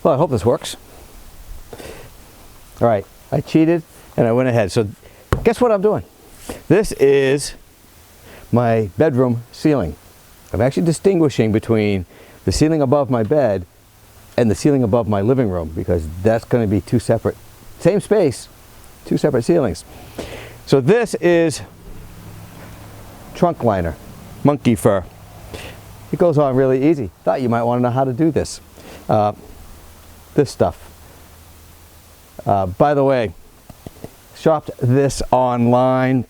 Well, I hope this works. All right, I cheated and I went ahead. So guess what I'm doing? This is my bedroom ceiling. I'm actually distinguishing between the ceiling above my bed and the ceiling above my living room, because that's going to be two separate, same space, two separate ceilings. So this is trunk liner, monkey fur. It goes on really easy. Thought you might want to know how to do this. This stuff. By the way, shopped this online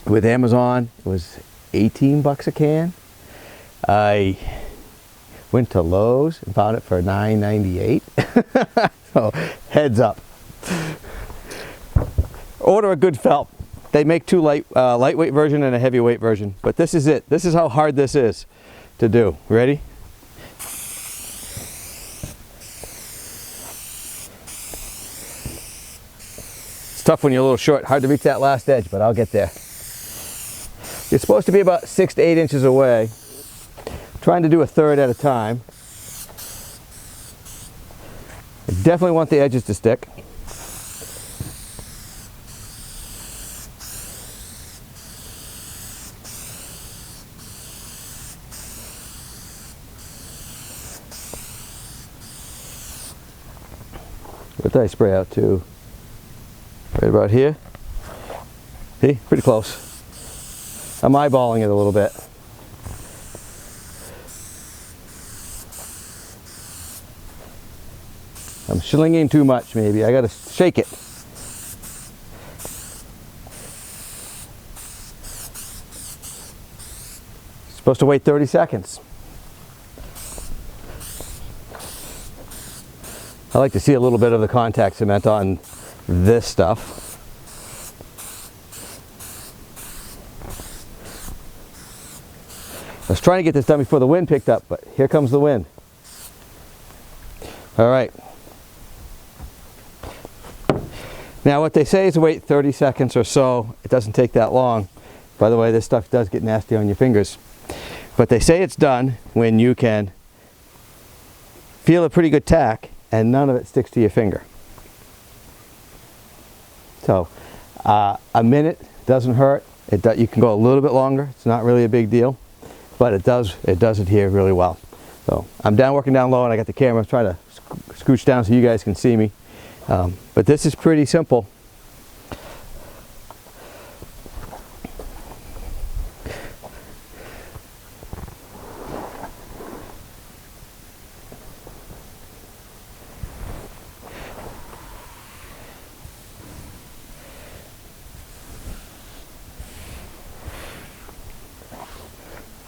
with Amazon. It was 18 bucks a can. I went to Lowe's and found it for $9.98. So heads up. Order a good felt. They make two lightweight version and a heavyweight version, but this is it. This is how hard this is to do. Ready? It's tough when you're a little short. Hard to reach that last edge, but I'll get there. You're supposed to be about 6 to 8 inches away. Trying to do a third at a time. I definitely want the edges to stick. What did I spray out to? Right about here. See, pretty close. I'm eyeballing it a little bit. I'm slinging too much maybe. I gotta shake it. Supposed to wait 30 seconds. I like to see a little bit of the contact cement on this stuff. I was trying to get this done before the wind picked up, but here comes the wind. All right. Now what they say is wait 30 seconds or so. It doesn't take that long. By the way, this stuff does get nasty on your fingers. But they say it's done when you can feel a pretty good tack and none of it sticks to your finger. So a minute doesn't hurt. You can go a little bit longer. It's not really a big deal, but it does adhere really well. So I'm working down low, and I got the camera trying to scooch down so you guys can see me. But this is pretty simple.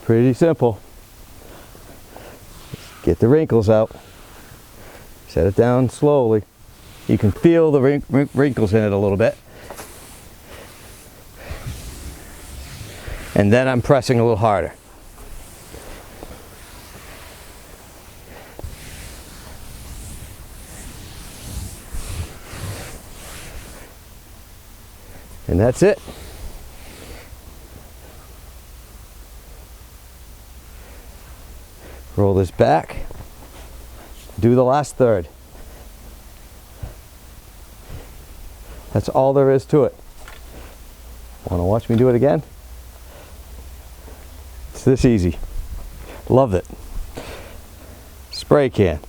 Pretty simple. Get the wrinkles out. Set it down slowly. You can feel the wrinkles in it a little bit. And then I'm pressing a little harder. And that's it. Roll this back. Do the last third. That's all there is to it. Want to watch me do it again? It's this easy. Love it. Spray can.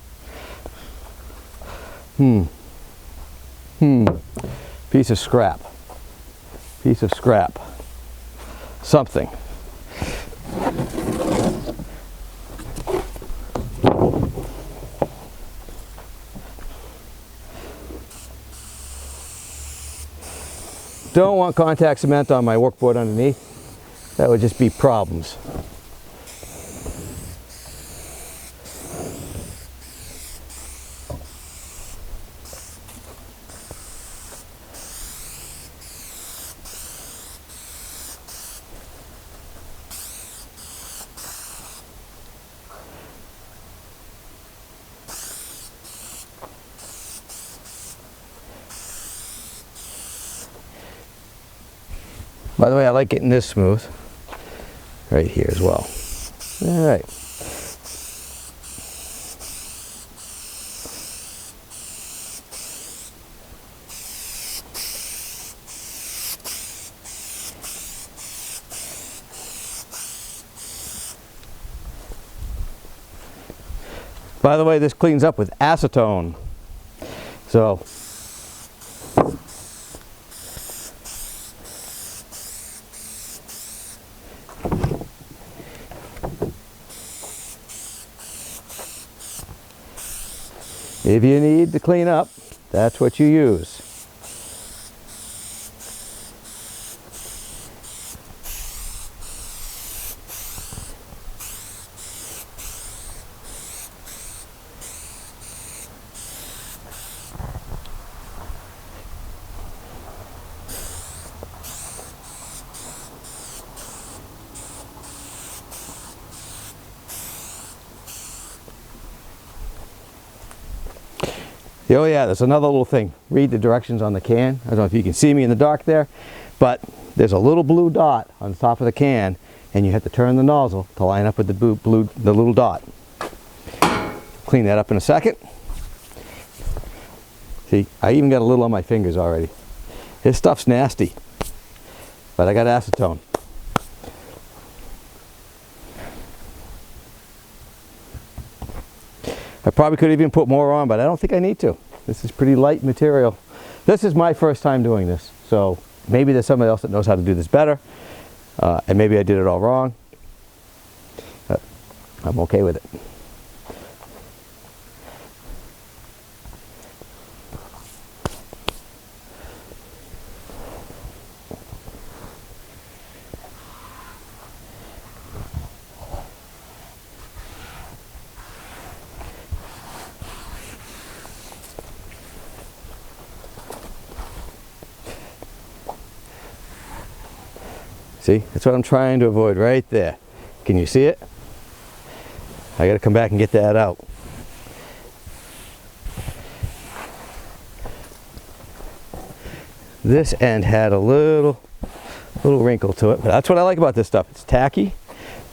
Piece of scrap. Piece of scrap. Something. Don't want contact cement on my workboard underneath. That would just be problems. By the way, I like getting this smooth right here as well. All right. By the way, this cleans up with acetone. So if you need to clean up, that's what you use. Oh yeah, there's another little thing. Read the directions on the can. I don't know if you can see me in the dark there, but there's a little blue dot on the top of the can, and you have to turn the nozzle to line up with the little dot. Clean that up in a second. See, I even got a little on my fingers already. This stuff's nasty, but I got acetone. I probably could even put more on, but I don't think I need to. This is pretty light material. This is my first time doing this, so maybe there's somebody else that knows how to do this better, and maybe I did it all wrong. But I'm okay with it. See, that's what I'm trying to avoid right there. Can you see it? I got to come back and get that out. This end had a little wrinkle to it, but that's what I like about this stuff. It's tacky,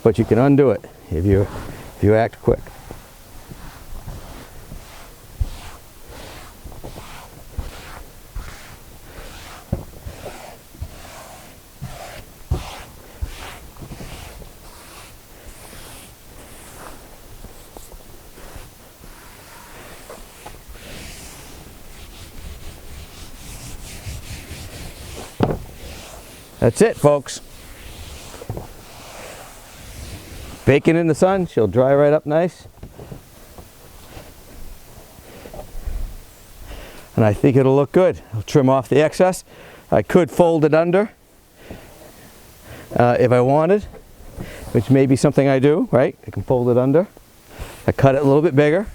but you can undo it if you act quick. That's it, folks. Bake it in the sun, she'll dry right up nice. And I think it'll look good. I'll trim off the excess. I could fold it under if I wanted, which may be something I do, right? I can fold it under. I cut it a little bit bigger.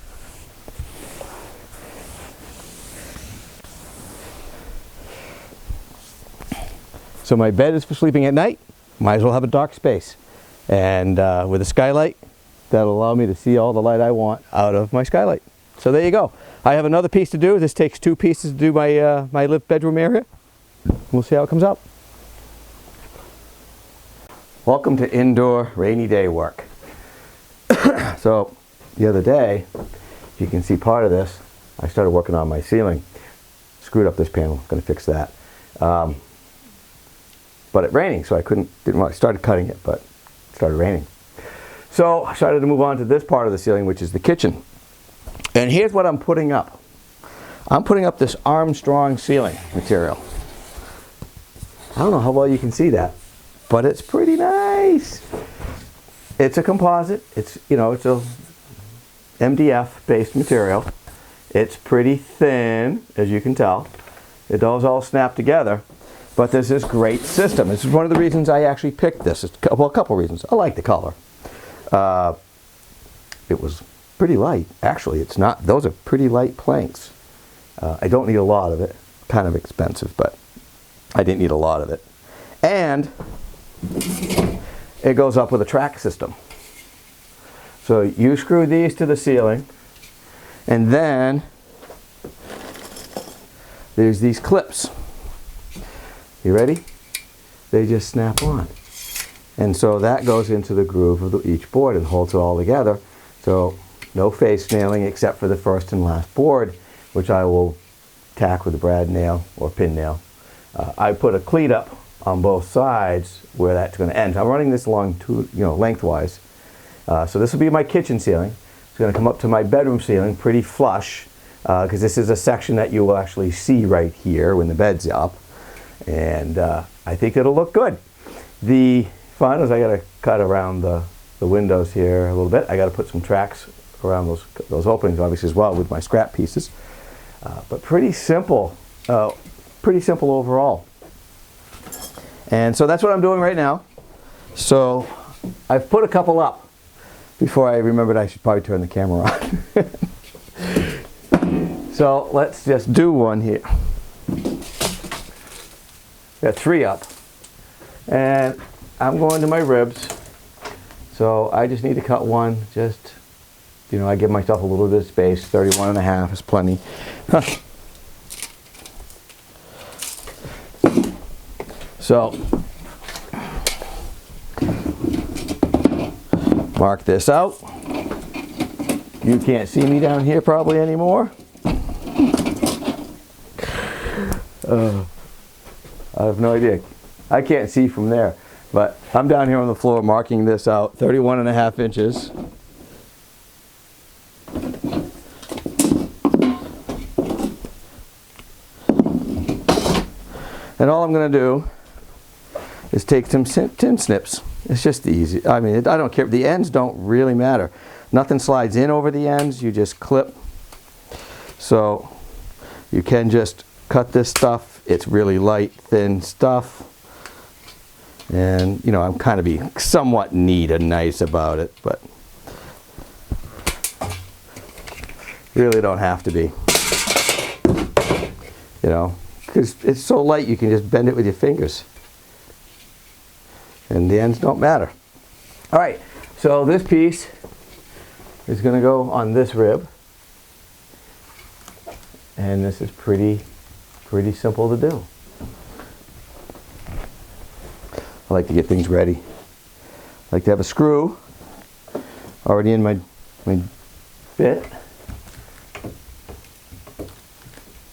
So my bed is for sleeping at night. Might as well have a dark space. And with a skylight, that'll allow me to see all the light I want out of my skylight. So there you go. I have another piece to do. This takes 2 pieces to do my, my bedroom area. We'll see how it comes out. Welcome to indoor rainy day work. So the other day, you can see part of this, I started working on my ceiling. Screwed up this panel, gonna fix that. But it's raining, so I started cutting it, but it started raining. So I started to move on to this part of the ceiling, which is the kitchen. And here's what I'm putting up. I'm putting up this Armstrong ceiling material. I don't know how well you can see that, but it's pretty nice. It's a composite. It's, you know, it's a MDF based material. It's pretty thin, as you can tell. It does all snap together. But there's this great system. This is one of the reasons I actually picked this. Well, a couple reasons. I like the color. It was pretty light. Actually, it's not. Those are pretty light planks. I don't need a lot of it. Kind of expensive, but I didn't need a lot of it. And it goes up with a track system. So you screw these to the ceiling, and then there's these clips. You ready? They just snap on. And so that goes into the groove of each board and holds it all together. So no face nailing except for the first and last board, which I will tack with a brad nail or pin nail. I put a cleat up on both sides where that's going to end. I'm running this along lengthwise. So this will be my kitchen ceiling. It's going to come up to my bedroom ceiling pretty flush, because this is a section that you will actually see right here when the bed's up. And I think it'll look good. The fun is I got to cut around the windows here a little bit. I got to put some tracks around those openings obviously as well with my scrap pieces. But pretty simple overall. And so that's what I'm doing right now. So I've put a couple up before I remembered I should probably turn the camera on. So let's just do one here. Got 3 up. And I'm going to my ribs. So I just need to cut one. Just, you know, I give myself a little bit of space. 31.5 is plenty. So mark this out. You can't see me down here probably anymore. I have no idea. I can't see from there, but I'm down here on the floor marking this out, 31.5 inches. And all I'm going to do is take some tin snips. It's just easy. I mean, I don't care. The ends don't really matter. Nothing slides in over the ends. You just clip. So you can just cut this stuff. It's really light, thin stuff. And, you know, I'm kind of being somewhat neat and nice about it, but really don't have to be. You know, because it's so light you can just bend it with your fingers. And the ends don't matter. All right, so this piece is going to go on this rib. And this is pretty simple to do. I like to get things ready. I like to have a screw already in my bit.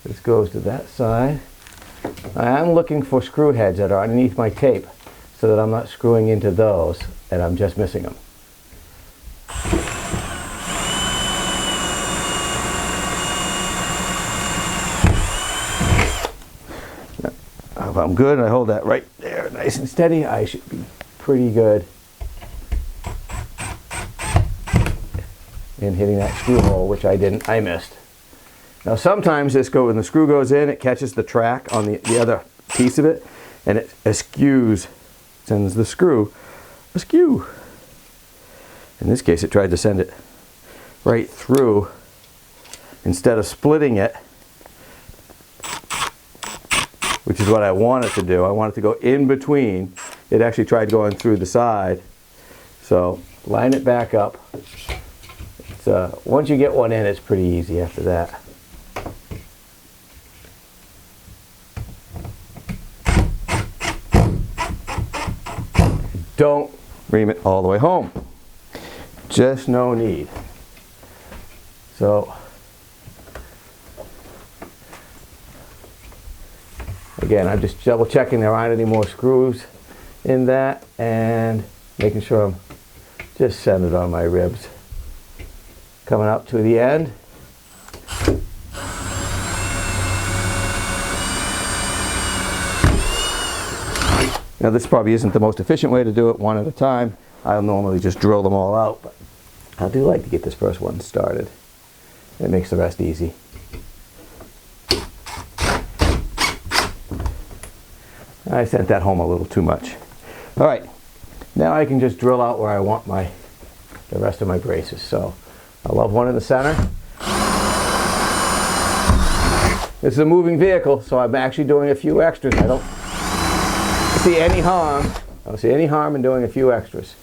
This goes to that side. I am looking for screw heads that are underneath my tape so that I'm not screwing into those and I'm just missing them. If I'm good and I hold that right there nice and steady, I should be pretty good in hitting that screw hole, which I didn't. I missed. Now sometimes when the screw goes in, it catches the track on the other piece of it and it eschews, sends the screw askew. In this case it tried to send it right through instead of splitting it, which is what I want it to do. I want it to go in between. It actually tried going through the side. So line it back up. Once you get one in, it's pretty easy after that. Don't ream it all the way home. Just no need. So again, I'm just double checking there aren't any more screws in that and making sure I'm just centered on my ribs. Coming up to the end. Now this probably isn't the most efficient way to do it one at a time. I'll normally just drill them all out, but I do like to get this first one started. It makes the rest easy. I sent that home a little too much. All right, now I can just drill out where I want the rest of my braces. So I love one in the center. This is a moving vehicle, so I'm actually doing a few extras. I don't see any harm. I don't see any harm in doing a few extras.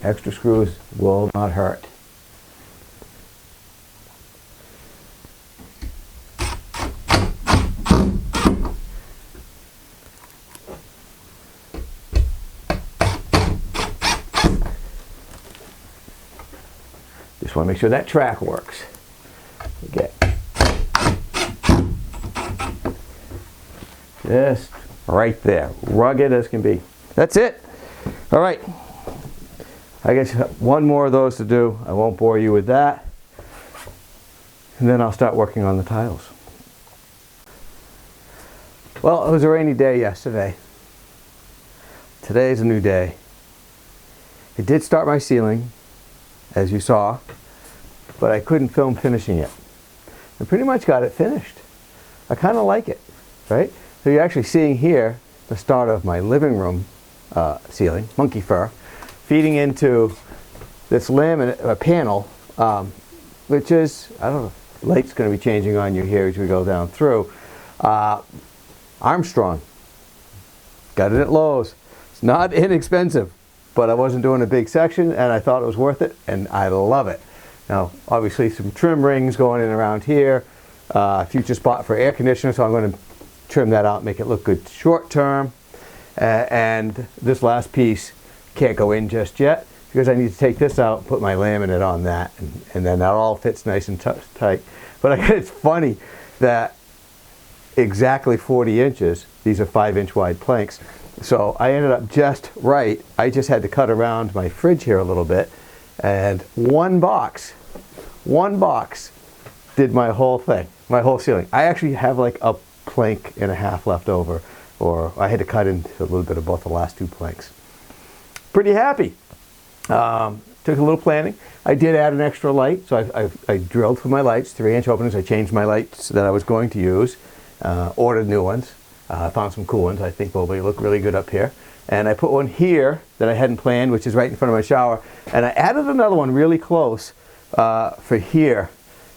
Extra screws will not hurt. Just want to make sure that track works. Okay. Just right there, rugged as can be. that's it. All right. I guess one more of those to do. I won't bore you with that. And then I'll start working on the tiles. Well, it was a rainy day yesterday. Today's a new day. It did start my ceiling, as you saw, but I couldn't film finishing it. I pretty much got it finished. I kind of like it, right? So you're actually seeing here the start of my living room ceiling, monkey fur, feeding into this laminate panel, which is, I don't know, light's going to be changing on you here as we go down through. Armstrong. Got it at Lowe's. It's not inexpensive, but I wasn't doing a big section and I thought it was worth it, and I love it. Now, obviously some trim rings going in around here, future spot for air conditioner, so I'm going to trim that out, make it look good short term. And this last piece can't go in just yet because I need to take this out and put my laminate on that, and then that all fits nice and tight. But it's funny that exactly 40 inches, these are 5-inch wide planks, so I ended up just right. I just had to cut around my fridge here a little bit, and one box did my whole thing, my whole ceiling. I actually have like a plank and a half left over, or I had to cut into a little bit of both the last two planks. Pretty happy. Took a little planning. I did add an extra light, so I drilled for my lights, 3-inch openings. I changed my lights that I was going to use, ordered new ones, found some cool ones I think will look really good up here. And I put one here that I hadn't planned, which is right in front of my shower. And I added another one really close for here.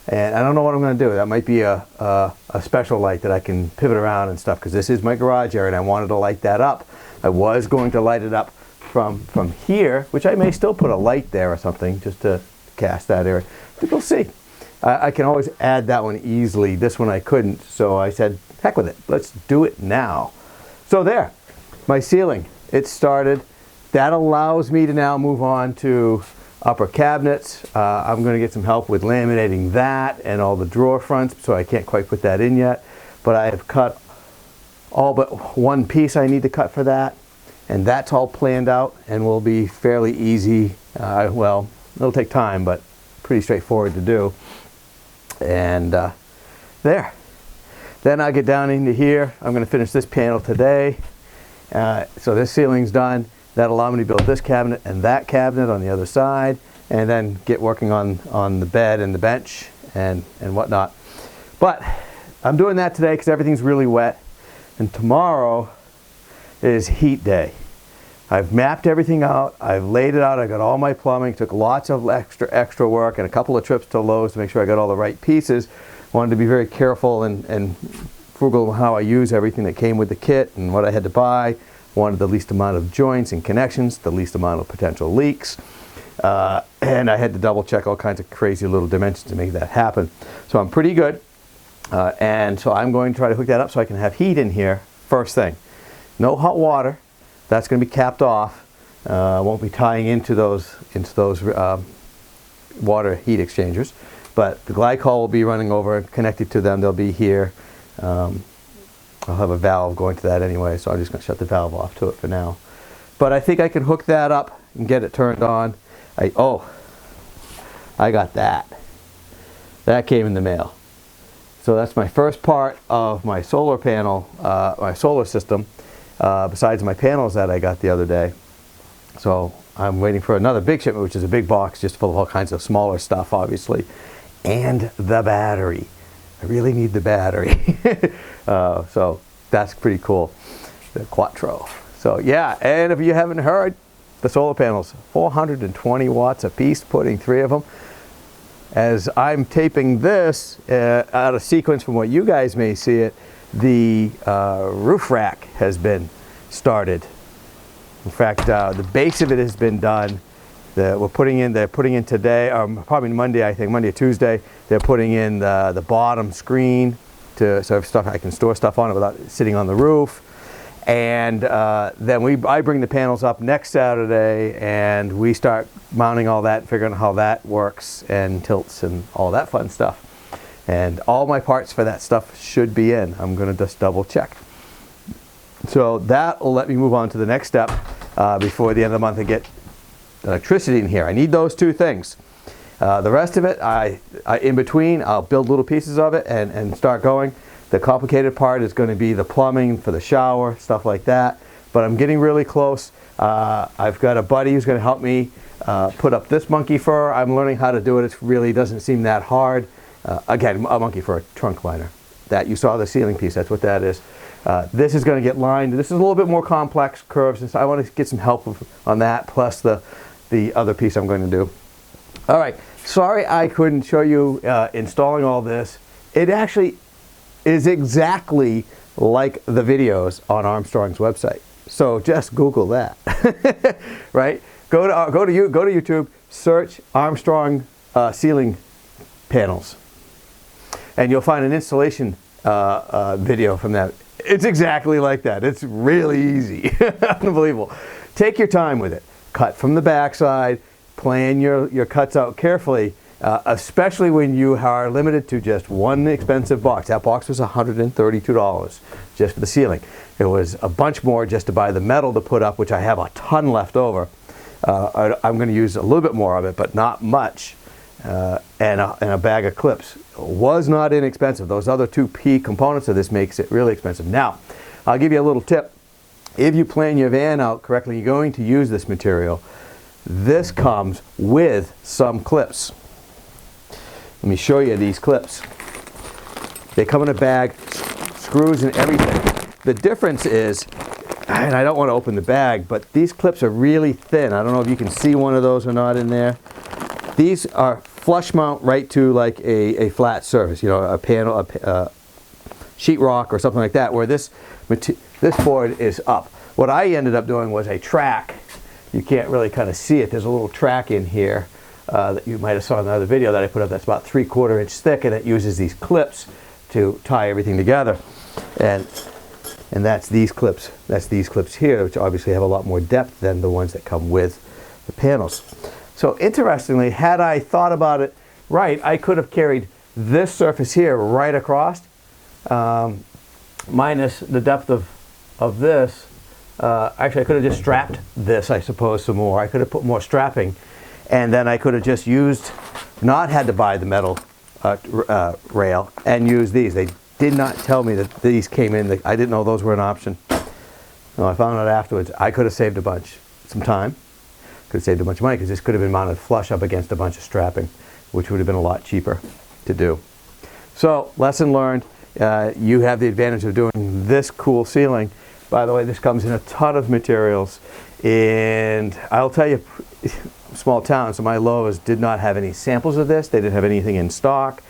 And I don't know what I'm going to do. That might be a special light that I can pivot around and stuff, because this is my garage area and I wanted to light that up. I was going to light it up from here, which I may still put a light there or something just to cast that area. But we'll see. I can always add that one easily. This one I couldn't, so I said, heck with it. Let's do it now. So there, my ceiling. It started. That allows me to now move on to upper cabinets. I'm going to get some help with laminating that and all the drawer fronts, so I can't quite put that in yet. But I have cut all but one piece I need to cut for that. And that's all planned out and will be fairly easy. Well, it'll take time, but pretty straightforward to do. And there. Then I'll get down into here. I'm going to finish this panel today. So this ceiling's done. That'll allow me to build this cabinet and that cabinet on the other side, and then get working on the bed and the bench and whatnot. But I'm doing that today because everything's really wet. And tomorrow is heat day. I've mapped everything out. I've laid it out. I got all my plumbing. Took lots of extra work and a couple of trips to Lowe's to make sure I got all the right pieces. Wanted to be very careful and frugal in how I use everything that came with the kit and what I had to buy. Wanted the least amount of joints and connections, the least amount of potential leaks. And I had to double check all kinds of crazy little dimensions to make that happen. So I'm pretty good. And so I'm going to try to hook that up so I can have heat in here first thing. No hot water. That's going to be capped off. Won't be tying into those water heat exchangers. But the glycol will be running over, connected to them. They'll be here. I'll have a valve going to that anyway, so I'm just going to shut the valve off to it for now. But I think I can hook that up and get it turned on. I got that. That came in the mail. So that's my first part of my solar panel, my solar system, besides my panels that I got the other day. So I'm waiting for another big shipment, which is a big box just full of all kinds of smaller stuff, obviously. And the battery. I really need the battery. So that's pretty cool. The Quattro. So yeah, and if you haven't heard, the solar panels, 420 watts a piece, putting 3 of them. As I'm taping this, out of sequence from what you guys may see it, the roof rack has been started. In fact, the base of it has been done. They're putting in today, probably Monday, I think, Monday or Tuesday, they're putting in the bottom screen so I can store stuff on it without sitting on the roof. And then I bring the panels up next Saturday and we start mounting all that, figuring out how that works and tilts and all that fun stuff. And all my parts for that stuff should be in. I'm going to just double check. So that will let me move on to the next step before the end of the month and get electricity in here. I need those two things. The rest of it, in between, I'll build little pieces of it and start going. The complicated part is going to be the plumbing for the shower, stuff like that. But I'm getting really close. I've got a buddy who's going to help me put up this monkey fur. I'm learning how to do it. It really doesn't seem that hard. Again, a monkey fur, a trunk liner. That you saw the ceiling piece, that's what that is. This is going to get lined. This is a little bit more complex curves, and so I want to get some help on that, plus the other piece I'm going to do. All right, sorry I couldn't show you installing all this. It actually is exactly like the videos on Armstrong's website. So just Google that, right? Go to YouTube, search Armstrong ceiling panels, and you'll find an installation video from that. It's exactly like that. It's really easy, unbelievable. Take your time with it. Cut from the backside. Plan your cuts out carefully, especially when you are limited to just one expensive box. That box was $132 just for the ceiling. It was a bunch more just to buy the metal to put up, which I have a ton left over. I'm going to use a little bit more of it, but not much. And a bag of clips. Was not inexpensive. Those other two key components of this makes it really expensive. Now, I'll give you a little tip. If you plan your van out correctly, you're going to use this material. This comes with some clips. Let me show you these clips. They come in a bag, screws and everything. The difference is, and I don't want to open the bag, but these clips are really thin. I don't know if you can see one of those or not in there. These are flush mount right to like a flat surface, you know, a panel, a sheetrock or something like that, where this board is up. What I ended up doing was a track. You can't really kind of see it. There's a little track in here that you might have saw in another video that I put up that's about 3/4 inch thick, and it uses these clips to tie everything together. And that's these clips. That's these clips here, which obviously have a lot more depth than the ones that come with the panels. So interestingly, had I thought about it right, I could have carried this surface here right across, minus the depth of this. Actually, I could have just strapped this, I suppose, some more. I could have put more strapping, and then I could have just used, not had to buy the metal rail, and use these. They did not tell me that these came in. I didn't know those were an option. No, I found out afterwards. I could have saved some time. Could have saved a bunch of money, because this could have been mounted flush up against a bunch of strapping, which would have been a lot cheaper to do. So, lesson learned. You have the advantage of doing this cool ceiling. By the way, this comes in a ton of materials, and I'll tell you, small town, so my Lowe's did not have any samples of this. They didn't have anything in stock.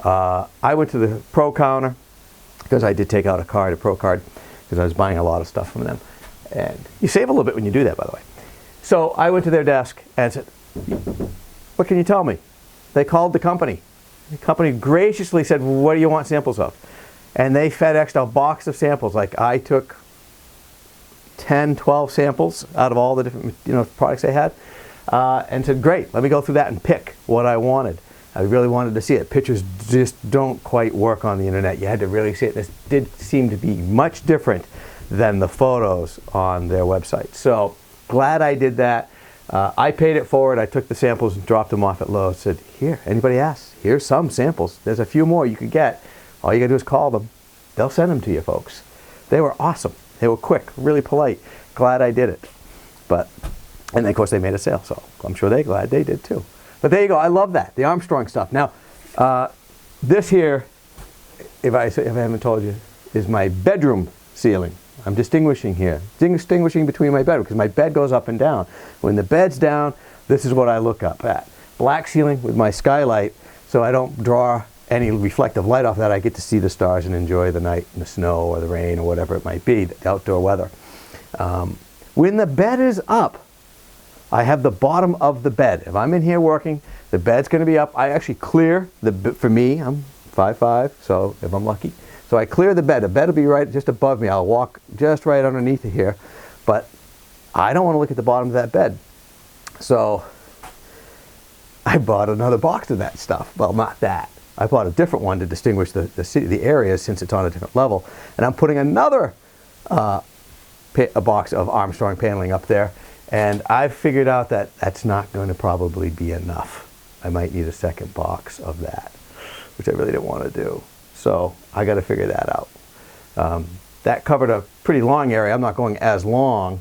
I went to the Pro counter, because I did take out a card, a Pro card, because I was buying a lot of stuff from them. And you save a little bit when you do that, by the way. So I went to their desk and said, what can you tell me? They called the company. The company graciously said, what do you want samples of? And they FedExed a box of samples. Like, I took 10, 12 samples out of all the different products they had, and said, great, let me go through that and pick what I wanted. I really wanted to see it. Pictures just don't quite work on the internet. You had to really see it. This did seem to be much different than the photos on their website. So glad I did that. I paid it forward. I took the samples and dropped them off at Lowe's. Said, here, anybody asks, here's some samples. There's a few more you could get. All you gotta do is call them. They'll send them to you, folks. They were awesome. They were quick, really polite. Glad I did it. And of course they made a sale, so I'm sure they're glad they did too. But there you go. I love that, the Armstrong stuff. Now, this here, if I haven't told you, is my bedroom ceiling. I'm distinguishing here, distinguishing between my bedroom, because my bed goes up and down. When the bed's down, this is what I look up at. Black ceiling with my skylight, so I don't draw any reflective light off that. I get to see the stars and enjoy the night and the snow or the rain or whatever it might be, the outdoor weather. When the bed is up, I have the bottom of the bed. If I'm in here working, the bed's going to be up. I actually clear for me, I'm 5'5", so if I'm lucky. So I clear the bed. The bed will be right just above me. I'll walk just right underneath it here. But I don't want to look at the bottom of that bed. So I bought another box of that stuff. Well, not that. I bought a different one to distinguish the areas, since it's on a different level. And I'm putting another a box of Armstrong paneling up there, and I've figured out that that's not going to probably be enough. I might need a second box of that, which I really didn't want to do. So I got to figure that out. That covered a pretty long area. I'm not going as long,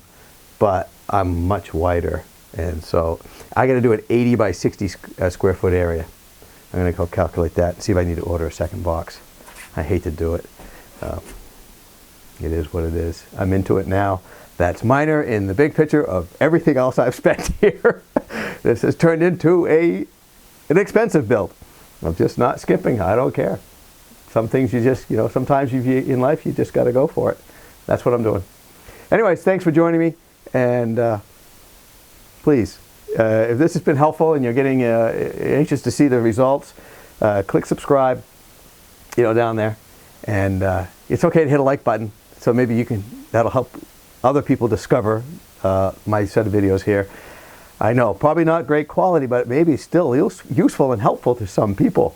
but I'm much wider, and so I got to do an 80 by 60 square foot area. I'm going to go calculate that and see if I need to order a second box. I hate to do it. It is what it is. I'm into it now. That's minor in the big picture of everything else I've spent here. This has turned into an expensive build. I'm just not skipping. I don't care. Some things you just, sometimes in life you just got to go for it. That's what I'm doing. Anyways, thanks for joining me. And please, if this has been helpful and you're getting anxious to see the results, click subscribe, down there. And it's okay to hit a like button. So maybe that'll help other people discover my set of videos here. I know, probably not great quality, but maybe still useful and helpful to some people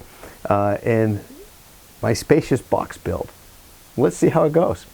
in my spacious box build. Let's see how it goes.